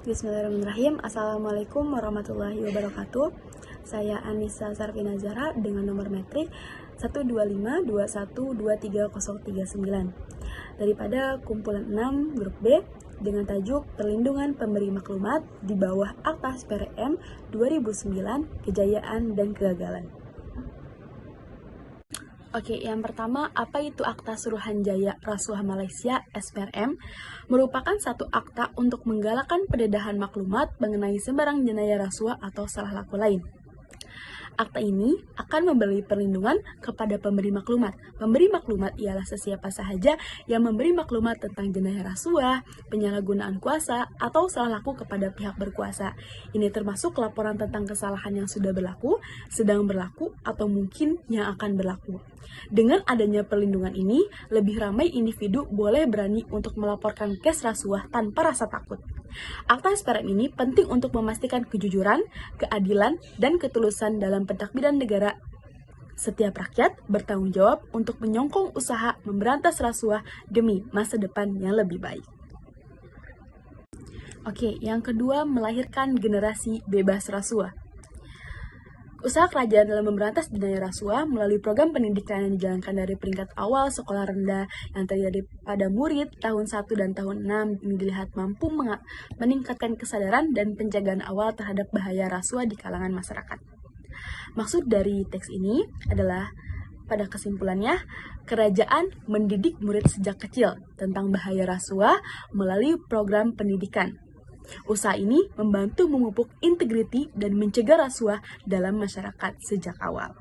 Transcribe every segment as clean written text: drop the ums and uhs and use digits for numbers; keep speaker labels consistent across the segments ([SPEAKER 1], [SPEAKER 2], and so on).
[SPEAKER 1] Bismillahirrahmanirrahim. Assalamualaikum warahmatullahi wabarakatuh. Saya Anissa Sarvina Zahra dengan nomor metrik 12521230039 daripada kumpulan 6 grup B dengan tajuk Perlindungan Pemberi Maklumat di bawah Akta SPRM 2009 Kejayaan dan Kegagalan. Oke, yang pertama, apa itu Akta Suruhanjaya Rasuah Malaysia (SPRM)? Merupakan satu akta untuk menggalakkan pendedahan maklumat mengenai sembarang jenayah rasuah atau salah laku lain. Akta ini akan memberi perlindungan kepada pemberi maklumat. Pemberi maklumat ialah sesiapa sahaja yang memberi maklumat tentang jenayah rasuah, penyalahgunaan kuasa, atau salah laku kepada pihak berkuasa. Ini termasuk laporan tentang kesalahan yang sudah berlaku, sedang berlaku, atau mungkin yang akan berlaku. Dengan adanya perlindungan ini, lebih ramai individu boleh berani untuk melaporkan kes rasuah tanpa rasa takut. Akta SPRM ini penting untuk memastikan kejujuran, keadilan, dan ketulusan dalam pentadbiran negara. Setiap rakyat bertanggung jawab untuk menyokong usaha memberantas rasuah demi masa depan yang lebih baik. Oke, yang kedua, melahirkan generasi bebas rasuah. Usaha kerajaan dalam memberantas jenayah rasuah melalui program pendidikan yang dijalankan dari peringkat awal sekolah rendah yang terjadi pada murid tahun 1 dan tahun 6 ini dilihat mampu meningkatkan kesadaran dan pencegahan awal terhadap bahaya rasuah di kalangan masyarakat. Maksud dari teks ini adalah, pada kesimpulannya, kerajaan mendidik murid sejak kecil tentang bahaya rasuah melalui program pendidikan. Usaha ini membantu memupuk integriti dan mencegah rasuah dalam masyarakat sejak awal.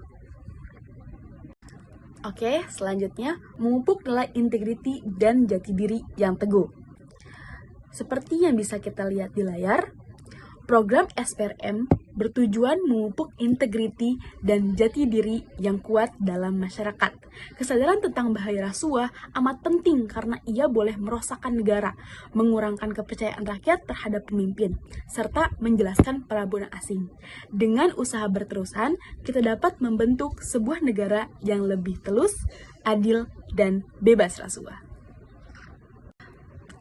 [SPEAKER 1] Oke, selanjutnya memupuk nilai integriti dan jati diri yang teguh. Seperti yang bisa kita lihat di layar, program SPRM bertujuan memupuk integriti dan jati diri yang kuat dalam masyarakat. Kesadaran tentang bahaya rasuah amat penting karena ia boleh merosakkan negara, mengurangkan kepercayaan rakyat terhadap pemimpin, serta menjelaskan perabot asing. Dengan usaha berterusan, kita dapat membentuk sebuah negara yang lebih telus, adil, dan bebas rasuah.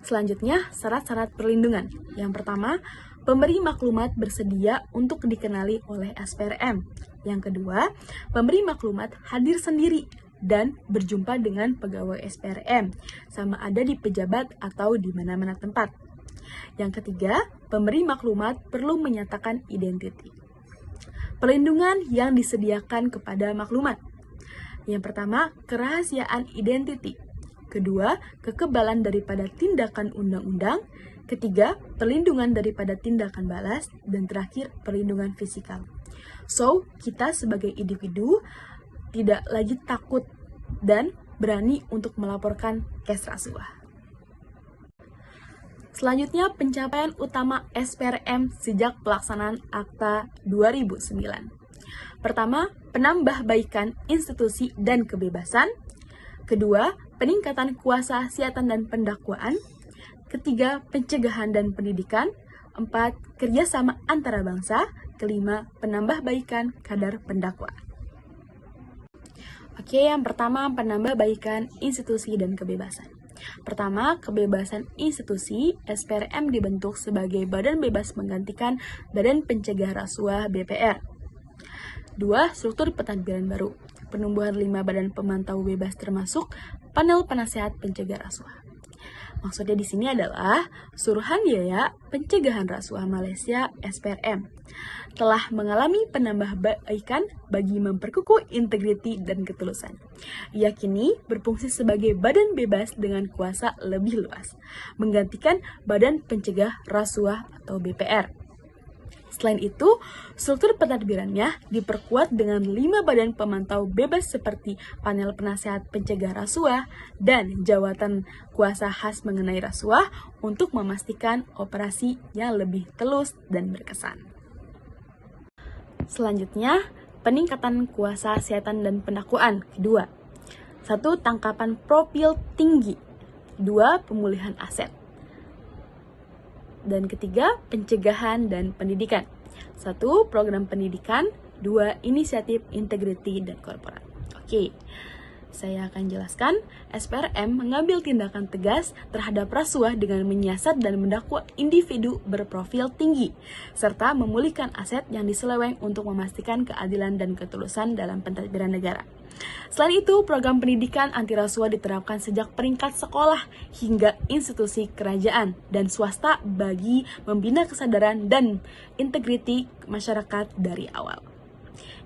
[SPEAKER 1] Selanjutnya, syarat-syarat perlindungan. Yang pertama, pemberi maklumat bersedia untuk dikenali oleh SPRM. Yang kedua, pemberi maklumat hadir sendiri dan berjumpa dengan pegawai SPRM, sama ada di pejabat atau di mana-mana tempat. Yang ketiga, pemberi maklumat perlu menyatakan identiti. Perlindungan yang disediakan kepada maklumat. Yang pertama, kerahasiaan identiti. Kedua, kekebalan daripada tindakan undang-undang. Ketiga, perlindungan daripada tindakan balas. Dan terakhir, perlindungan fisikal. So, kita sebagai individu tidak lagi takut dan berani untuk melaporkan kes rasuah. Selanjutnya, pencapaian utama SPRM sejak pelaksanaan Akta 2009. Pertama, penambahbaikan institusi dan kebebasan. Kedua, peningkatan kuasa siatan dan pendakwaan. Ketiga, pencegahan dan pendidikan. 4, kerjasama antara bangsa. Kelima, penambahbaikan kadar pendakwaan. Oke, yang pertama, penambahbaikan institusi dan kebebasan. Pertama, kebebasan institusi. SPRM dibentuk sebagai badan bebas menggantikan Badan Pencegah Rasuah BPR. 2, struktur pentadbiran baru. Penumbuhan 5 badan pemantau bebas termasuk panel penasehat pencegah rasuah. Maksudnya di sini adalah Suruhanjaya Pencegahan Rasuah Malaysia (SPRM) telah mengalami penambahbaikan bagi memperkukuh integriti dan ketulusan. Ia kini berfungsi sebagai badan bebas dengan kuasa lebih luas, menggantikan Badan Pencegah Rasuah atau BPR. Selain itu, struktur pentadbirannya diperkuat dengan 5 badan pemantau bebas seperti panel penasehat pencegah rasuah dan jawatan kuasa khas mengenai rasuah untuk memastikan operasi yang lebih telus dan berkesan. Selanjutnya, peningkatan kuasa siatan dan pendakwaan. Kedua, 1. Tangkapan profil tinggi. 2. Pemulihan aset. Dan ketiga, pencegahan dan pendidikan. 1. Program pendidikan. 2. Inisiatif integriti dan korporat. Oke, Saya akan jelaskan, SPRM mengambil tindakan tegas terhadap rasuah dengan menyiasat dan mendakwa individu berprofil tinggi, serta memulihkan aset yang diseleweng untuk memastikan keadilan dan ketulusan dalam pentadbiran negara. Selain itu, program pendidikan anti rasuah diterapkan sejak peringkat sekolah hingga institusi kerajaan dan swasta bagi membina kesadaran dan integriti masyarakat dari awal.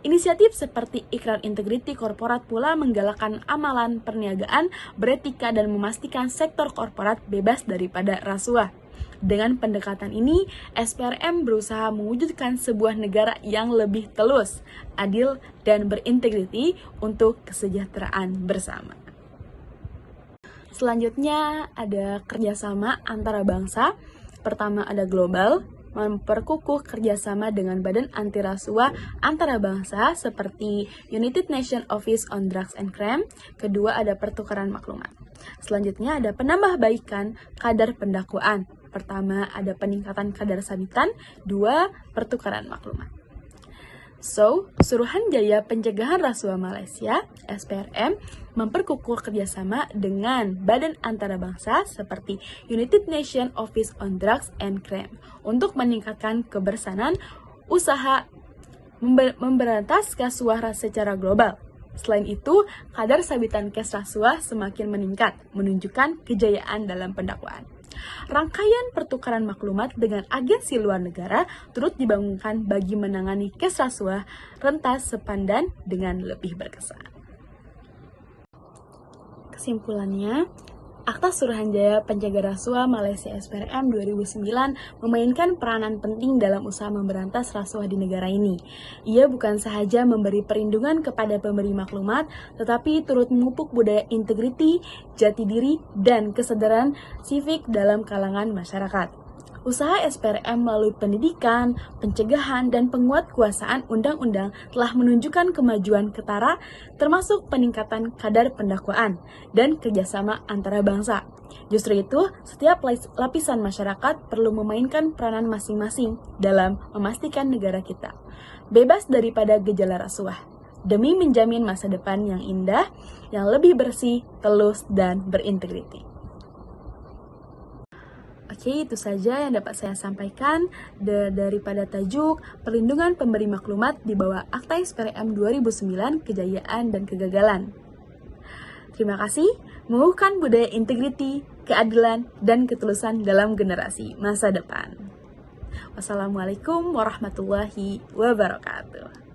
[SPEAKER 1] Inisiatif seperti Ikrar Integriti Korporat pula menggalakkan amalan perniagaan beretika dan memastikan sektor korporat bebas daripada rasuah. Dengan pendekatan ini, SPRM berusaha mewujudkan sebuah negara yang lebih telus, adil, dan berintegriti untuk kesejahteraan bersama. Selanjutnya ada kerjasama antara bangsa. Pertama ada global, memperkukuh kerjasama dengan badan anti rasuah antara bangsa seperti United Nations Office on Drugs and Crime. Kedua ada pertukaran maklumat. Selanjutnya ada penambahbaikan kadar pendakwaan. Pertama ada peningkatan kadar sabitan, dua pertukaran maklumat. Suruhanjaya Pencegahan Rasuah Malaysia (SPRM) memperkukuh kerjasama dengan badan antarabangsa seperti United Nations Office on Drugs and Crime untuk meningkatkan kebersamaan usaha memberantas rasuah secara global. Selain itu, kadar sabitan kes rasuah semakin meningkat, menunjukkan kejayaan dalam pendakwaan. Rangkaian pertukaran maklumat dengan agensi luar negara turut dibangunkan bagi menangani kes rasuah rentas sepandan dengan lebih berkesan. Kesimpulannya, Akta Suruhanjaya Pencegah Rasuah Malaysia SPRM 2009 memainkan peranan penting dalam usaha memberantas rasuah di negara ini. Ia bukan sahaja memberi perlindungan kepada pemberi maklumat, tetapi turut memupuk budaya integriti, jati diri, dan kesadaran sivik dalam kalangan masyarakat. Usaha SPRM melalui pendidikan, pencegahan, dan penguatkuasaan undang-undang telah menunjukkan kemajuan ketara, termasuk peningkatan kadar pendakwaan dan kerjasama antara bangsa. Justru itu, setiap lapisan masyarakat perlu memainkan peranan masing-masing dalam memastikan negara kita bebas daripada gejala rasuah, demi menjamin masa depan yang indah, yang lebih bersih, telus, dan berintegriti. Oke, itu saja yang dapat saya sampaikan daripada tajuk Perlindungan Pemberi Maklumat di bawah Akta SPRM 2009, Kejayaan dan Kegagalan. Terima kasih, mengukuhkan budaya integriti, keadilan, dan ketulusan dalam generasi masa depan. Wassalamualaikum warahmatullahi wabarakatuh.